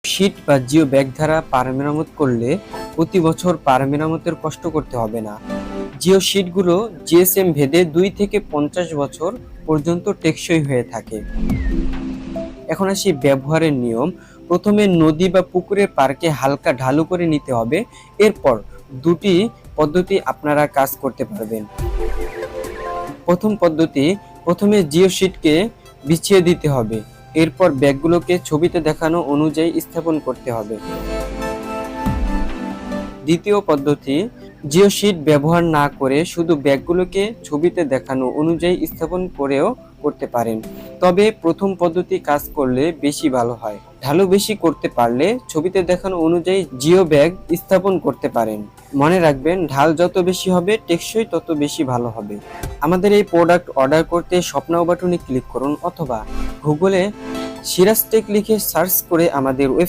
Sheet বা geo bag দ্বারা পার মেরামত করলে প্রতি বছর পার মেরামতের কষ্ট করতে হবে না। জিও শীটগুলো জিএসএম ভেদে 2 থেকে 50 বছর পর্যন্ত টেকসই হয়ে থাকে। এখন আসি ব্যবহারের নিয়ম। প্রথমে নদী বা পুকুরের পাড়কে হালকা ঢালু করে নিতে হবে। এরপর দুটি পদ্ধতি আপনারা কাজ করতে পারবেন। প্রথম পদ্ধতি, প্রথমে জিও শীটকে বিছিয়ে দিতে হবে। এরপর ব্যাগগুলোকে ছবিতে দেখানো অনুযায়ী স্থাপন করতে হবে। দ্বিতীয় পদ্ধতি, জিও শীট ব্যবহার না করে শুধু ব্যাগগুলোকে ছবিতে দেখানো অনুযায়ী স্থাপন করেও করতে পারেন। তবে প্রথম পদ্ধতি কাজ করলে বেশি ভালো হয়। ঢালু বেশি করতে পারলে ছবিতে দেখানো অনুযায়ী জিও ব্যাগ স্থাপন করতে পারেন। মনে রাখবেন, ঢাল যত বেশি হবে টেকসই তত বেশি ভালো হবে। আমাদের এই প্রোডাক্ট অর্ডার করতে শপ নাও বাটনে ক্লিক করুন অথবা গুগলে সিরাজ টেক লিখে সার্চ করে আমাদের ওয়েবসাইট